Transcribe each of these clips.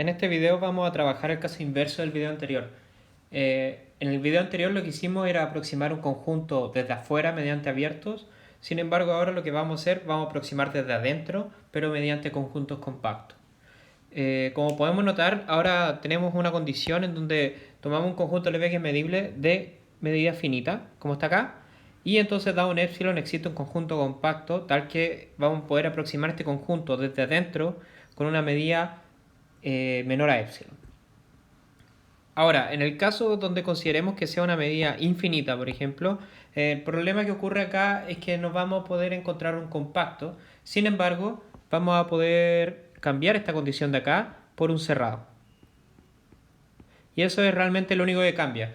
En este video vamos a trabajar el caso inverso del video anterior. En el video anterior lo que hicimos era aproximar un conjunto desde afuera mediante abiertos. Sin embargo, ahora lo que vamos a hacer, vamos a aproximar desde adentro, pero mediante conjuntos compactos. Como podemos notar, ahora tenemos una condición en donde tomamos un conjunto Lebesgue medible de medida finita, como está acá, y entonces dado un epsilon existe un conjunto compacto tal que vamos a poder aproximar este conjunto desde adentro con una medida menor a epsilon. Ahora, en el caso donde consideremos que sea una medida infinita, por ejemplo, el problema que ocurre acá es que no vamos a poder encontrar un compacto. Sin embargo, vamos a poder cambiar esta condición de acá por un cerrado. Y eso es realmente lo único que cambia.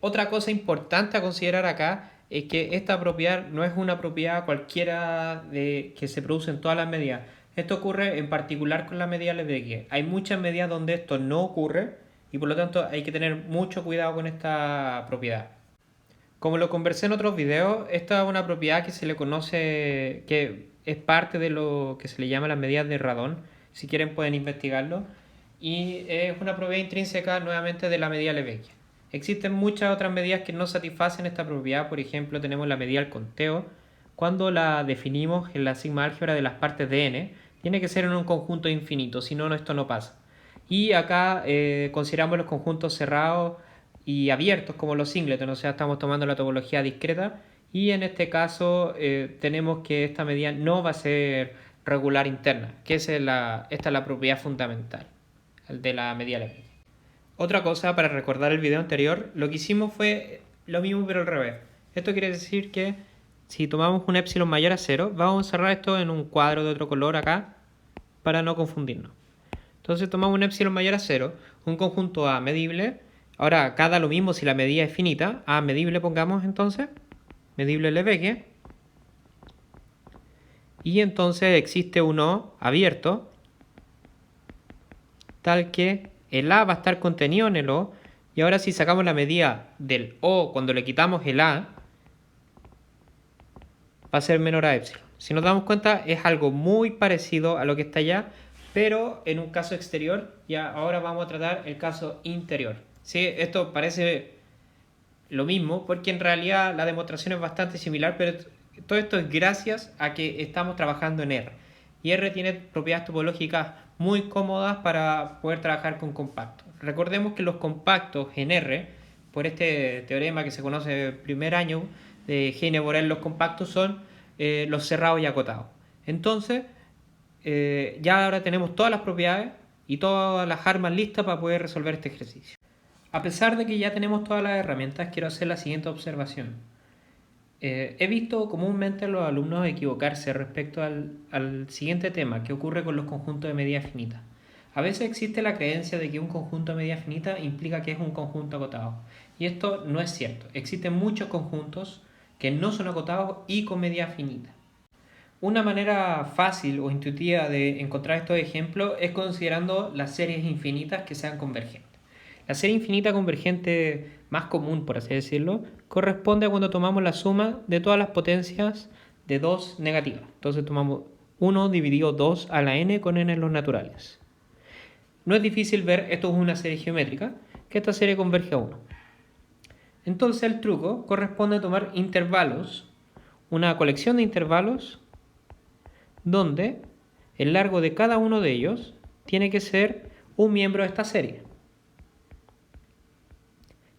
Otra cosa importante a considerar acá es que esta propiedad no es una propiedad cualquiera que se produce en todas las medidas. Esto ocurre en particular con las medidas Lebesgue. Hay muchas medidas donde esto no ocurre y por lo tanto hay que tener mucho cuidado con esta propiedad. Como lo conversé en otros videos, esta es una propiedad que se le conoce, que es parte de lo que se le llama las medidas de Radon. Si quieren pueden investigarlo. Y es una propiedad intrínseca nuevamente de la medida Lebesgue. Existen muchas otras medidas que no satisfacen esta propiedad. Por ejemplo, tenemos la medida del conteo. Cuando la definimos en la sigma álgebra de las partes de n, tiene que ser en un conjunto infinito, si no, esto no pasa. Y acá consideramos los conjuntos cerrados y abiertos como los singletons, o sea, estamos tomando la topología discreta y en este caso tenemos que esta medida no va a ser regular interna, que esta es la propiedad fundamental de la medida Lebesgue. Otra cosa, para recordar el video anterior, lo que hicimos fue lo mismo pero al revés. Esto quiere decir que si tomamos un epsilon mayor a 0, vamos a cerrar esto en un cuadro de otro color acá para no confundirnos. Entonces tomamos un epsilon mayor a 0, un conjunto A medible. Ahora acá da lo mismo si la medida es finita. A medible pongamos entonces. Medible Lebesgue. Y entonces existe un O abierto. Tal que el A va a estar contenido en el O. Y ahora si sacamos la medida del O cuando le quitamos el A, va a ser menor a epsilon. Si nos damos cuenta es algo muy parecido a lo que está allá, pero en un caso exterior. Y ahora vamos a tratar el caso interior. ¿Sí? Esto parece lo mismo porque en realidad la demostración es bastante similar, pero todo esto es gracias a que estamos trabajando en R. Y R tiene propiedades topológicas muy cómodas para poder trabajar con compactos. Recordemos que los compactos en R, por este teorema que se conoce en primer año de Heine-Borel, los compactos son los cerrados y acotados. Entonces, ya ahora tenemos todas las propiedades y todas las armas listas para poder resolver este ejercicio. A pesar de que ya tenemos todas las herramientas, quiero hacer la siguiente observación. He visto comúnmente a los alumnos equivocarse respecto al siguiente tema que ocurre con los conjuntos de medida finita. A veces existe la creencia de que un conjunto de medida finita implica que es un conjunto acotado. Y esto no es cierto. Existen muchos conjuntos que no son acotados y con medida finita. Una manera fácil o intuitiva de encontrar estos ejemplos es considerando las series infinitas que sean convergentes. La serie infinita convergente más común, por así decirlo, corresponde a cuando tomamos la suma de todas las potencias de 2 negativas. Entonces tomamos 1 dividido 2 a la n con n en los naturales. No es difícil ver, esto es una serie geométrica, que esta serie converge a 1. Entonces el truco corresponde a tomar intervalos, una colección de intervalos, donde el largo de cada uno de ellos tiene que ser un miembro de esta serie.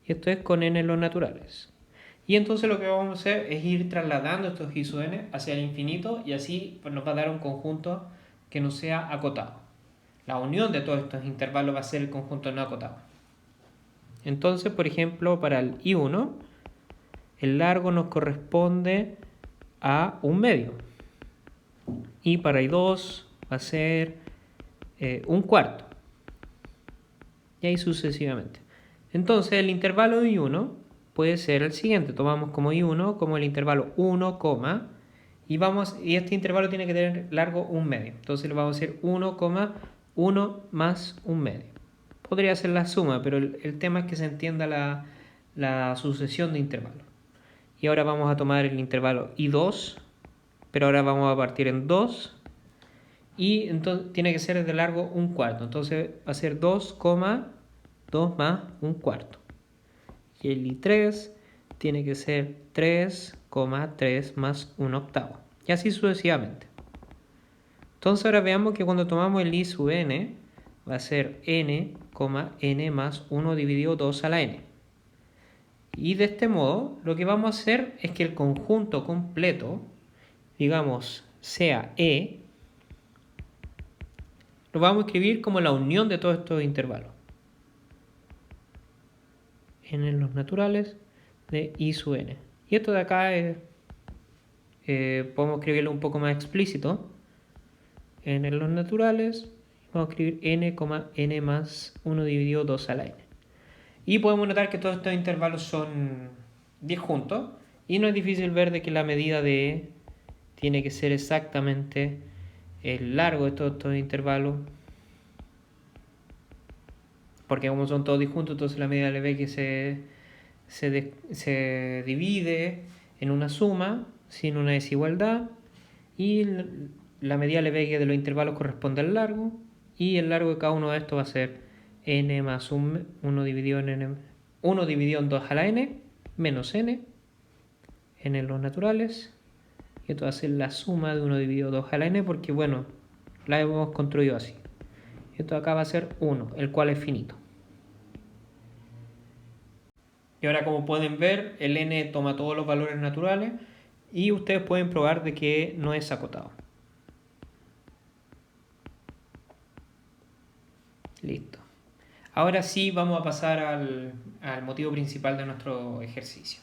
Y esto es con n en los naturales. Y entonces lo que vamos a hacer es ir trasladando estos i sub n hacia el infinito y así pues, nos va a dar un conjunto que no sea acotado. La unión de todos estos intervalos va a ser el conjunto no acotado. Entonces, por ejemplo, para el i1, el largo nos corresponde a 1/2. Y para i2 va a ser 1/4. Y ahí sucesivamente. Entonces el intervalo de i1 puede ser el siguiente. Tomamos como i1 como el intervalo 1, y este intervalo tiene que tener largo 1/2. Entonces le vamos a decir 1,1 más 1/2. Podría ser la suma, pero el tema es que se entienda la sucesión de intervalos. Y ahora vamos a tomar el intervalo i2, pero ahora vamos a partir en 2 y entonces tiene que ser de largo 1/4. Entonces va a ser 2,2 más 1/4. Y el I3 tiene que ser 3,3 más 1/8. Y así sucesivamente. Entonces ahora veamos que cuando tomamos el I sub n, va a ser n, n más 1 dividido 2 a la n. Y de este modo, lo que vamos a hacer es que el conjunto completo, digamos, sea E, lo vamos a escribir como la unión de todos estos intervalos. N en los naturales de I sub n. Y esto de acá es, podemos escribirlo un poco más explícito. N en los naturales, vamos a escribir n, n más 1 dividido 2 a la n. Y podemos notar que todos estos intervalos son disjuntos y no es difícil ver de que la medida de E tiene que ser exactamente el largo de todos estos intervalos, porque como son todos disjuntos, entonces la medida de B que se divide en una suma sin una desigualdad, y la medida de B de los intervalos corresponde al largo, y el largo de cada uno de estos va a ser n más 1 dividido en n, 1 dividido en 2 a la n, menos n en los naturales, y esto va a ser la suma de 1 dividido 2 a la n, porque bueno, la hemos construido así. Esto acá va a ser 1, el cual es finito. Y ahora, como pueden ver, el n toma todos los valores naturales y ustedes pueden probar de que no es acotado. Listo. Ahora sí vamos a pasar al motivo principal de nuestro ejercicio.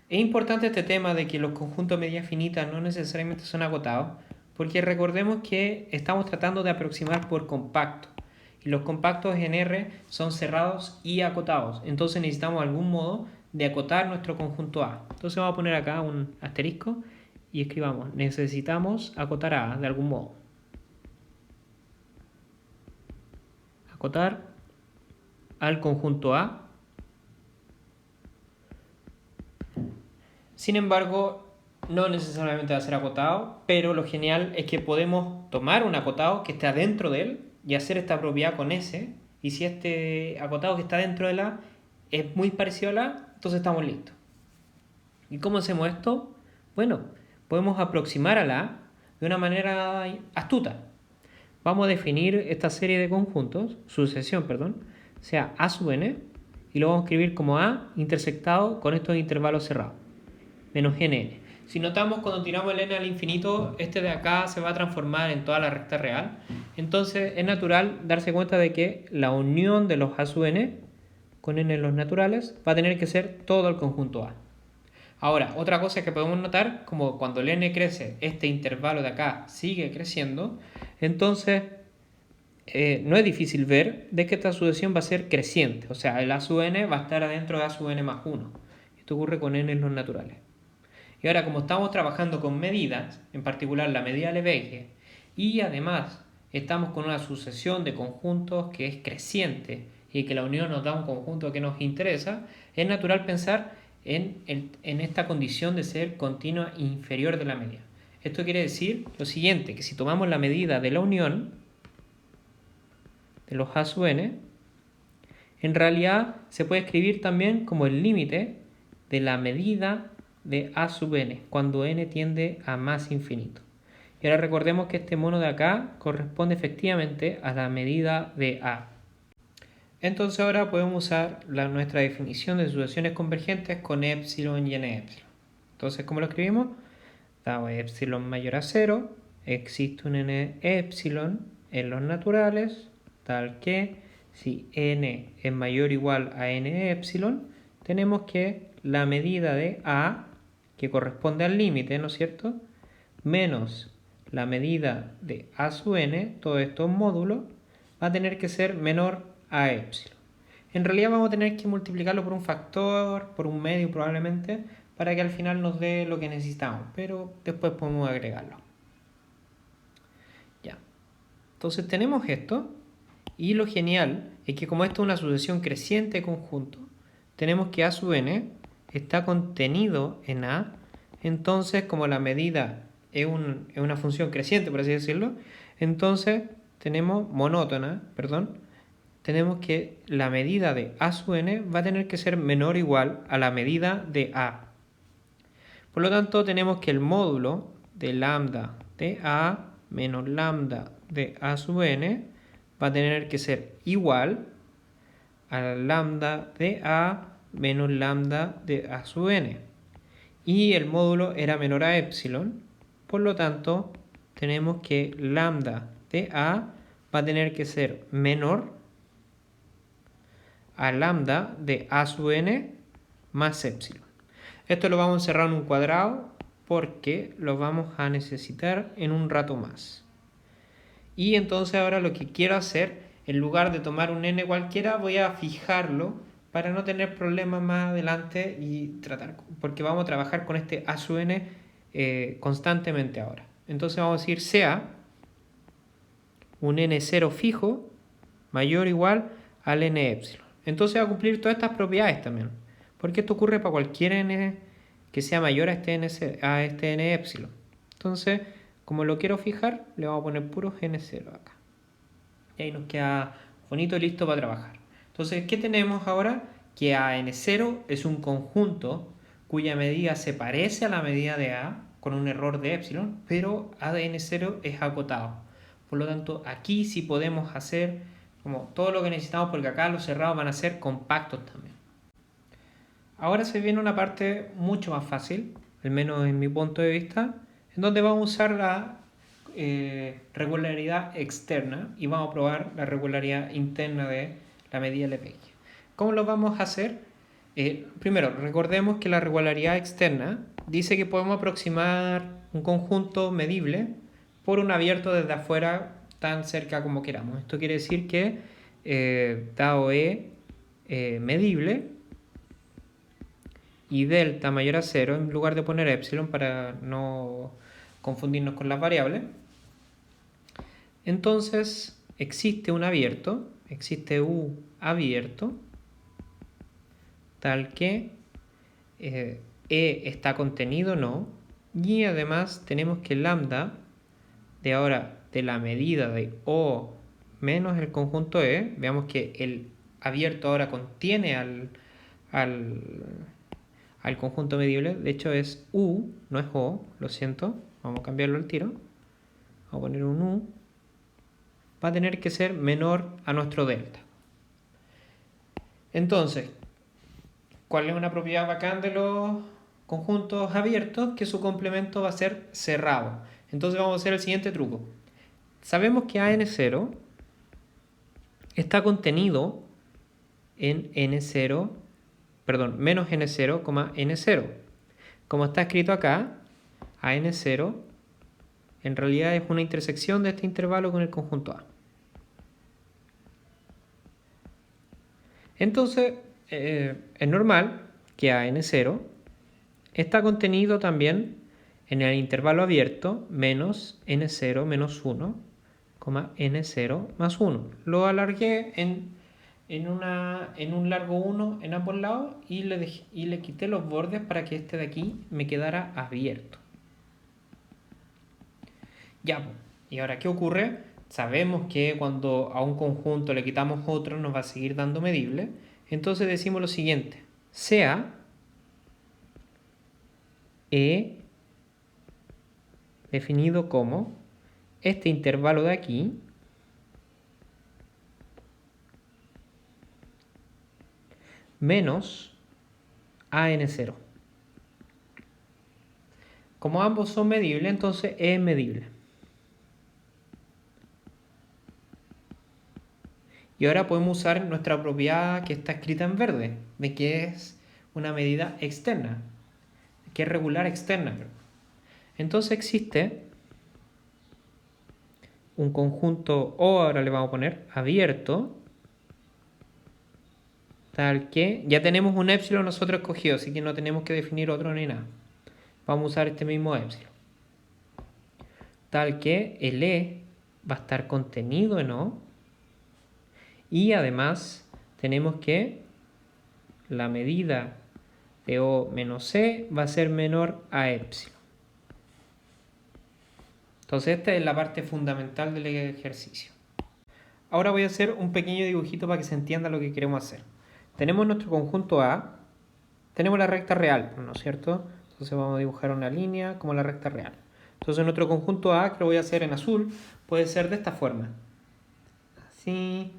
Es importante este tema de que los conjuntos de medida finita no necesariamente son acotados, porque recordemos que estamos tratando de aproximar por compacto. Y los compactos en R son cerrados y acotados. Entonces necesitamos algún modo de acotar nuestro conjunto A. Entonces vamos a poner acá un asterisco y escribamos: necesitamos acotar a A de algún modo. Acotar al conjunto A. Sin embargo, no necesariamente va a ser acotado, pero lo genial es que podemos tomar un acotado que esté dentro de él y hacer esta propiedad con S. Y si este acotado que está dentro de la es muy parecido a la, entonces estamos listos. ¿Y cómo hacemos esto? Bueno, podemos aproximar a la de una manera astuta. Vamos a definir esta serie de conjuntos, sucesión, sea A sub n, y lo vamos a escribir como A intersectado con estos intervalos cerrados, menos nn. Si notamos, cuando tiramos el n al infinito, este de acá se va a transformar en toda la recta real. Entonces es natural darse cuenta de que la unión de los A sub n con n en los naturales va a tener que ser todo el conjunto A. Ahora, otra cosa que podemos notar, como cuando el n crece, este intervalo de acá sigue creciendo, entonces no es difícil ver de que esta sucesión va a ser creciente. O sea, el A sub n va a estar adentro de A sub n más 1. Esto ocurre con n en los naturales. Y ahora, como estamos trabajando con medidas, en particular la medida de Lebesgue, y además estamos con una sucesión de conjuntos que es creciente y que la unión nos da un conjunto que nos interesa, es natural pensar en esta condición de ser continua inferior de la media. Esto quiere decir lo siguiente, que si tomamos la medida de la unión de los A sub n, en realidad se puede escribir también como el límite de la medida de A sub n, cuando n tiende a más infinito. Y ahora recordemos que este mono de acá corresponde efectivamente a la medida de A. Entonces ahora podemos usar nuestra definición de sucesiones convergentes con epsilon y n epsilon. Entonces, ¿cómo lo escribimos? Dado epsilon mayor a 0, existe un n epsilon en los naturales, tal que si n es mayor o igual a n epsilon, tenemos que la medida de A, que corresponde al límite, ¿no es cierto?, menos la medida de A sub n, todos estos módulos, va a tener que ser menor a epsilon. En realidad vamos a tener que multiplicarlo por un factor, por un medio probablemente, para que al final nos dé lo que necesitamos, pero después podemos agregarlo. Ya. Entonces tenemos esto, y lo genial es que como esto es una sucesión creciente de conjuntos, tenemos que A sub n está contenido en A, entonces como la medida es una función creciente, por así decirlo, Entonces tenemos tenemos que la medida de a sub n va a tener que ser menor o igual a la medida de a. Por lo tanto, tenemos que el módulo de lambda de a menos lambda de a sub n va a tener que ser igual a la lambda de a menos lambda de a sub n. Y el módulo era menor a epsilon, por lo tanto, tenemos que lambda de a va a tener que ser menor a lambda de a sub n más epsilon. Esto lo vamos a encerrar en un cuadrado porque lo vamos a necesitar en un rato más. Y entonces ahora lo que quiero hacer, en lugar de tomar un n cualquiera, voy a fijarlo para no tener problemas más adelante y tratar, porque vamos a trabajar con este a sub n constantemente ahora. Entonces vamos a decir sea un n0 fijo mayor o igual al n epsilon. Entonces va a cumplir todas estas propiedades también, porque esto ocurre para cualquier n que sea mayor a este n epsilon. Entonces, como lo quiero fijar, le vamos a poner puros n0 acá. Y ahí nos queda bonito y listo para trabajar. Entonces, ¿qué tenemos ahora? Que a n0 es un conjunto cuya medida se parece a la medida de a con un error de epsilon, pero a de n0 es acotado. Por lo tanto, aquí sí podemos hacer como todo lo que necesitamos, porque acá los cerrados van a ser compactos también. Ahora se viene una parte mucho más fácil, al menos en mi punto de vista, en donde vamos a usar la regularidad externa y vamos a probar la regularidad interna de la medida LPI. ¿Cómo lo vamos a hacer? Primero, recordemos que la regularidad externa dice que podemos aproximar un conjunto medible por un abierto desde afuera tan cerca como queramos. Esto quiere decir que dado E medible y delta mayor a 0, en lugar de poner epsilon para no confundirnos con las variables, entonces existe un abierto, existe U abierto, tal que E está contenido o no, y además tenemos que lambda de ahora de la medida de O menos el conjunto E, veamos que el abierto ahora contiene al conjunto medible, de hecho es U, no es O, lo siento, vamos a cambiarlo al tiro, vamos a poner un U, va a tener que ser menor a nuestro delta. Entonces, ¿cuál es una propiedad bacán de los conjuntos abiertos? Que su complemento va a ser cerrado. Entonces vamos a hacer el siguiente truco. Sabemos que AN0 está contenido en N0, perdón, menos N0, N0. Como está escrito acá, AN0 en realidad es una intersección de este intervalo con el conjunto A. Entonces, es normal que AN0 está contenido también en el intervalo abierto menos N0 menos 1, N0 más 1. Lo alargué en un largo 1 en ambos lados y le quité los bordes para que este de aquí me quedara abierto. Ya, y ahora, ¿qué ocurre? Sabemos que cuando a un conjunto le quitamos otro nos va a seguir dando medible. Entonces decimos lo siguiente. Sea E definido como este intervalo de aquí menos AN0. Como ambos son medibles, entonces E es medible. Y ahora podemos usar nuestra propiedad que está escrita en verde, de que es una medida externa, que es regular externa. Entonces existe un conjunto O, ahora le vamos a poner abierto, tal que ya tenemos un epsilon nosotros escogido, así que no tenemos que definir otro ni nada. Vamos a usar este mismo epsilon. Tal que el E va a estar contenido en O. Y además tenemos que la medida de O menos C va a ser menor a epsilon. Entonces esta es la parte fundamental del ejercicio. Ahora voy a hacer un pequeño dibujito para que se entienda lo que queremos hacer. Tenemos nuestro conjunto A, tenemos la recta real, ¿no es cierto? Entonces vamos a dibujar una línea como la recta real. Entonces nuestro conjunto A, que lo voy a hacer en azul, puede ser de esta forma. Así,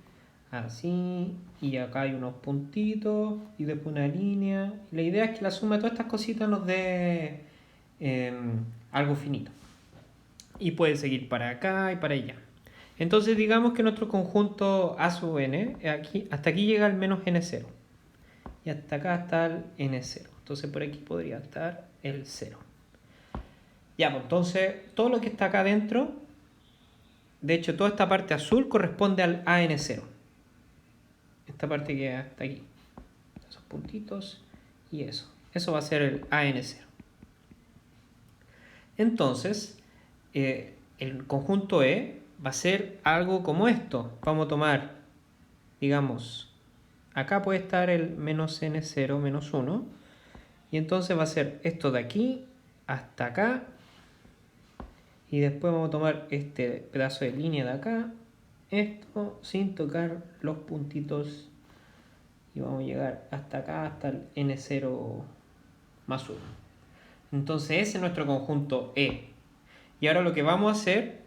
así, y acá hay unos puntitos, y después una línea. La idea es que la suma de todas estas cositas nos dé algo finito. Y puede seguir para acá y para allá. Entonces digamos que nuestro conjunto A sub n, hasta aquí llega el menos n0. Y hasta acá está el n0. Entonces por aquí podría estar el 0. Ya, pues entonces todo lo que está acá adentro, de hecho toda esta parte azul corresponde al AN0. Esta parte que está aquí. Esos puntitos y eso. Eso va a ser el AN0. Entonces, el conjunto E va a ser algo como esto. Vamos a tomar, digamos, acá puede estar el menos n0 menos 1. Y entonces va a ser esto de aquí hasta acá. Y después vamos a tomar este pedazo de línea de acá. Esto sin tocar los puntitos. Y vamos a llegar hasta acá, hasta el n0 más 1. Entonces ese es nuestro conjunto E. Y ahora lo que vamos a hacer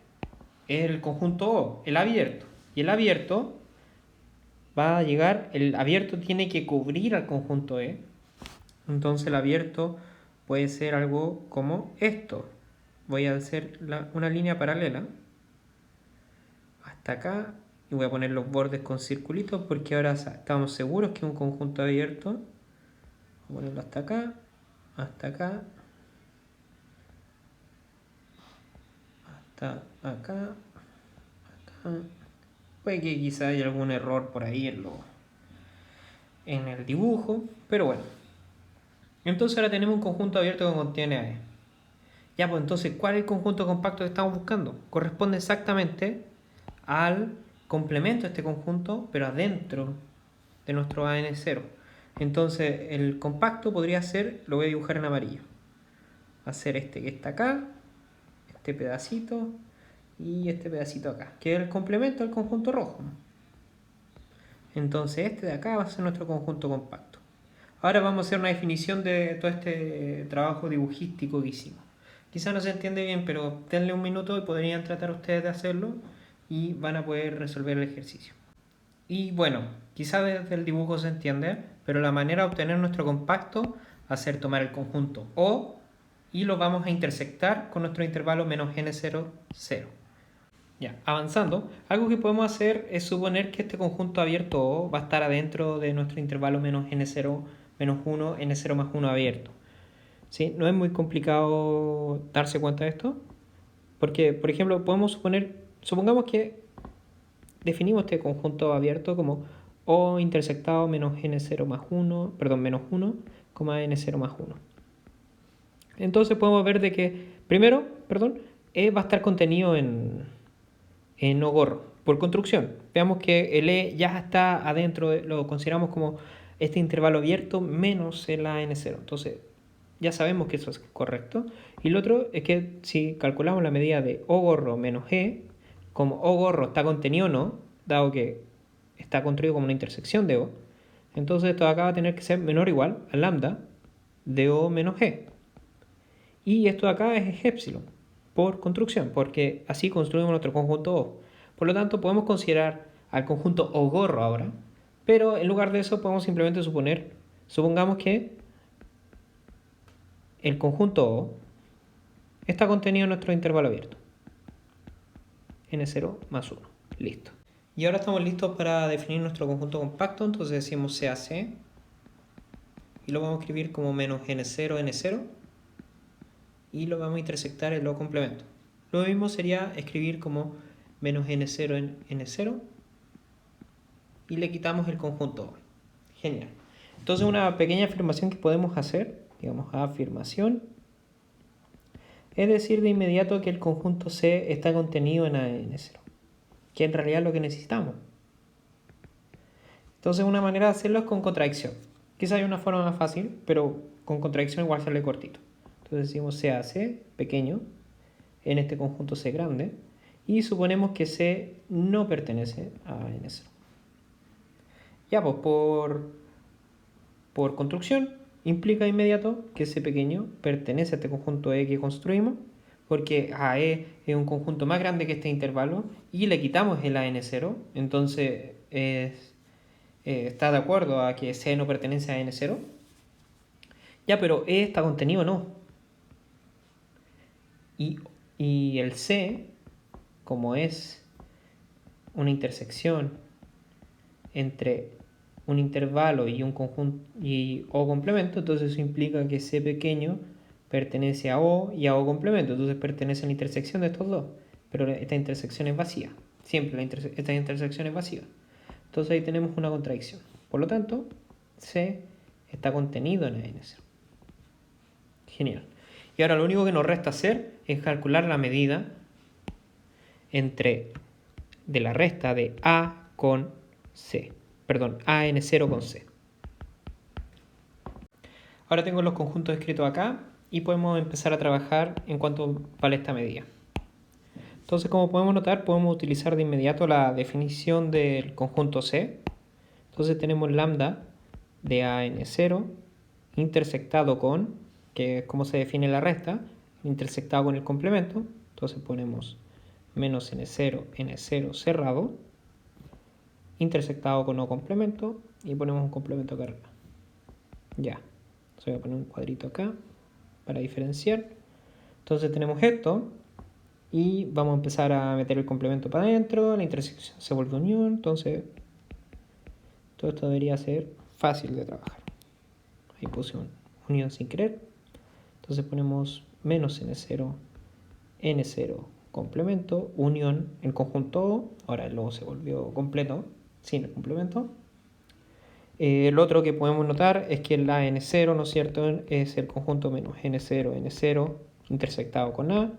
es el conjunto O, el abierto. Y el abierto va a llegar, el abierto tiene que cubrir al conjunto E. Entonces el abierto puede ser algo como esto. Voy a hacer una línea paralela hasta acá y voy a poner los bordes con circulitos porque ahora estamos seguros que es un conjunto abierto. Voy a ponerlo hasta acá, hasta acá. Puede que quizá haya algún error por ahí en el dibujo, pero bueno. Entonces ahora tenemos un conjunto abierto que contiene A. Ya, pues entonces, ¿cuál es el conjunto compacto que estamos buscando? Corresponde exactamente al complemento de este conjunto, pero adentro de nuestro AN0. Entonces, el compacto podría ser, lo voy a dibujar en amarillo. Va a ser este que está acá, este pedacito y este pedacito acá, que es el complemento del conjunto rojo. Entonces, este de acá va a ser nuestro conjunto compacto. Ahora vamos a hacer una definición de todo este trabajo dibujístico que hicimos. Quizá no se entiende bien, pero denle un minuto y podrían tratar ustedes de hacerlo y van a poder resolver el ejercicio. Y bueno, quizá desde el dibujo se entiende, pero la manera de obtener nuestro compacto va a ser tomar el conjunto O y lo vamos a intersectar con nuestro intervalo menos n0, 0. Ya, avanzando, algo que podemos hacer es suponer que este conjunto abierto O va a estar adentro de nuestro intervalo menos n0 menos 1, n0 más 1 abierto. ¿Sí? No es muy complicado darse cuenta de esto, porque, por ejemplo, supongamos que definimos este conjunto abierto como O intersectado menos n0 más 1, perdón, menos 1, n0 más 1. Entonces podemos ver de que, primero, E va a estar contenido en O gorro, por construcción. Veamos que el E ya está adentro, lo consideramos como este intervalo abierto menos el AN0. Entonces, ya sabemos que eso es correcto. Y lo otro es que si calculamos la medida de O gorro menos E, como O gorro está contenido o no, dado que está construido como una intersección de O, entonces esto de acá va a tener que ser menor o igual a lambda de O menos E. Y esto de acá es epsilon, por construcción, porque así construimos nuestro conjunto O. Por lo tanto, podemos considerar al conjunto O gorro ahora, pero en lugar de eso podemos simplemente supongamos que el conjunto O está contenido en nuestro intervalo abierto. N0 más 1. Listo. Y ahora estamos listos para definir nuestro conjunto compacto. Entonces decimos CAC. Y lo vamos a escribir como menos N0, N0. Y lo vamos a intersectar en lo complemento. Lo mismo sería escribir como menos N0, N0. Y le quitamos el conjunto O. Genial. Entonces una pequeña afirmación que podemos hacer, digamos afirmación, es decir de inmediato que el conjunto C está contenido en AN0, que en realidad es lo que necesitamos. Entonces una manera de hacerlo es con contradicción. Quizá hay una forma más fácil, pero con contradicción igual sale cortito. Entonces decimos CAC, pequeño, en este conjunto C grande y suponemos que C no pertenece a N0. Ya, pues por construcción implica de inmediato que C pequeño pertenece a este conjunto E que construimos, porque AE es un conjunto más grande que este intervalo y le quitamos el AN0, entonces está de acuerdo a que C no pertenece a N0. Ya, pero E está contenido o no. Y el C, como es una intersección entre un intervalo y un conjunto y O complemento, entonces eso implica que C pequeño pertenece a O y a O complemento, entonces pertenece a la intersección de estos dos, pero esta intersección es vacía, siempre esta intersección es vacía, entonces ahí tenemos una contradicción, por lo tanto C está contenido en AN0. Genial. Y ahora lo único que nos resta hacer es calcular la medida de la resta de A con C. Perdón, AN0 con C. Ahora tengo los conjuntos escritos acá y podemos empezar a trabajar en cuanto vale esta medida. Entonces, como podemos notar, podemos utilizar de inmediato la definición del conjunto C. Entonces tenemos lambda de AN0 intersectado con, que es como se define la resta, intersectado con el complemento. Entonces ponemos menos N0, N0 cerrado, intersectado con O complemento, y ponemos un complemento acá arriba. Ya, entonces voy a poner un cuadrito acá para diferenciar. Entonces tenemos esto, y vamos a empezar a meter el complemento para adentro, la intersección se vuelve unión, entonces todo esto debería ser fácil de trabajar. Ahí puse una unión sin querer. Entonces ponemos menos N0, N0 complemento, unión, el conjunto O. Ahora el O se volvió completo sin el complemento. Lo otro que podemos notar es que la N0, ¿no es cierto?, es el conjunto menos N0, N0 intersectado con A.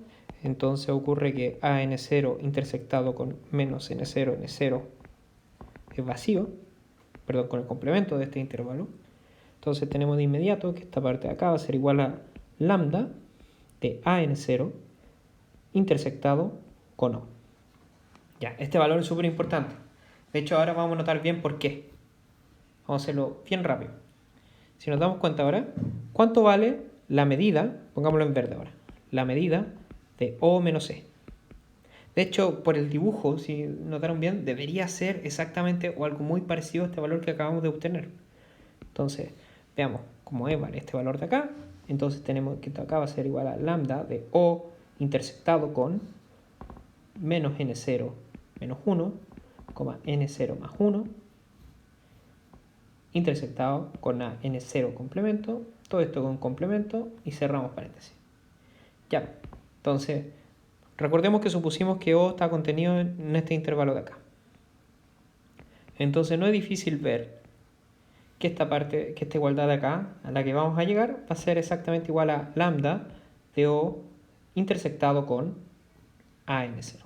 Entonces ocurre que AN0 intersectado con menos N0, N0 es vacío, perdón, con el complemento de este intervalo. Entonces tenemos de inmediato que esta parte de acá va a ser igual a lambda de AN0 intersectado con O. Ya, este valor es súper importante. De hecho, ahora vamos a notar bien por qué. Vamos a hacerlo bien rápido. Si nos damos cuenta ahora, ¿cuánto vale la medida? Pongámoslo en verde ahora. La medida de O menos E. De hecho, por el dibujo, si notaron bien, debería ser exactamente o algo muy parecido a este valor que acabamos de obtener. Entonces, veamos, como E vale este valor de acá, entonces tenemos que esto acá va a ser igual a lambda de O intersectado con menos N0 menos 1, N0 más 1, intersectado con N0 complemento, todo esto con complemento y cerramos paréntesis. Ya, entonces, recordemos que supusimos que O está contenido en este intervalo de acá. Entonces no es difícil ver que esta igualdad de acá, a la que vamos a llegar, va a ser exactamente igual a lambda de O intersectado con AN0.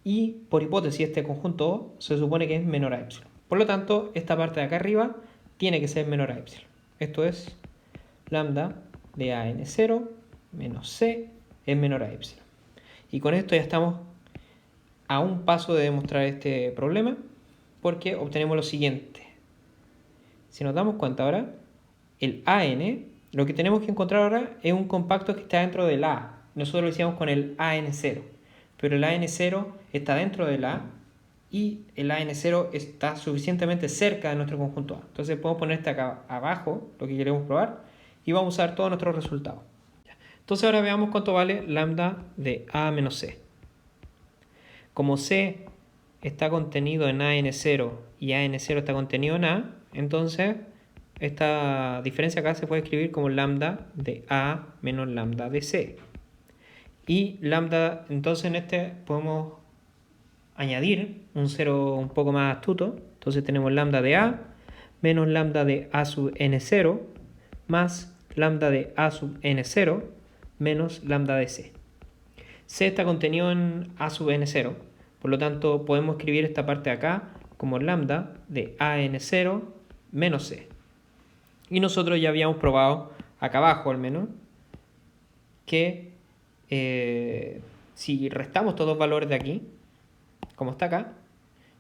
Y por hipótesis este conjunto O se supone que es menor a epsilon. Por lo tanto, esta parte de acá arriba tiene que ser menor a epsilon. Esto es lambda de AN0 menos C es menor a epsilon. Y con esto ya estamos a un paso de demostrar este problema, porque obtenemos lo siguiente. Si nos damos cuenta ahora, el AN, lo que tenemos que encontrar ahora es un compacto que está dentro del A. Nosotros lo hicimos con el AN0, pero el AN0 está dentro del A y el AN0 está suficientemente cerca de nuestro conjunto A. Entonces podemos poner este acá abajo, lo que queremos probar, y vamos a usar todos nuestros resultados. Entonces ahora veamos cuánto vale lambda de A menos C. Como C está contenido en AN0 y AN0 está contenido en A, entonces esta diferencia acá se puede escribir como lambda de A menos lambda de C. Y lambda, entonces en este podemos añadir un cero un poco más astuto. Entonces tenemos lambda de A menos lambda de A sub N0 más lambda de A sub N0 menos lambda de C. C está contenido en A sub N0. Por lo tanto, podemos escribir esta parte de acá como lambda de AN0 menos C. Y nosotros ya habíamos probado, acá abajo al menos, que si restamos todos los valores de aquí, como está acá,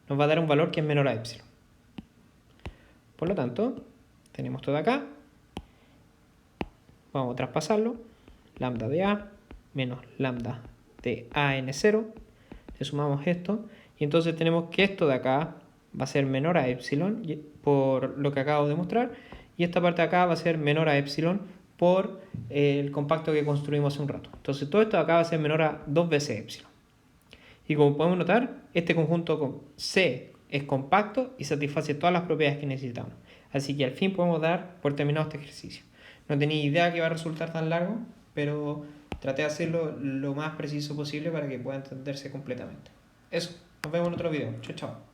nos va a dar un valor que es menor a epsilon. Por lo tanto, tenemos todo acá. Vamos a traspasarlo. Lambda de A menos lambda de A en 0. Le sumamos esto. Y entonces tenemos que esto de acá va a ser menor a epsilon por lo que acabo de mostrar. Y esta parte de acá va a ser menor a epsilon por el compacto que construimos hace un rato. Entonces todo esto de acá va a ser menor a 2 veces epsilon. Y como podemos notar, este conjunto con C es compacto y satisface todas las propiedades que necesitamos. Así que al fin podemos dar por terminado este ejercicio. No tenía idea que iba a resultar tan largo, pero traté de hacerlo lo más preciso posible para que pueda entenderse completamente. Eso, nos vemos en otro video. Chao, chao.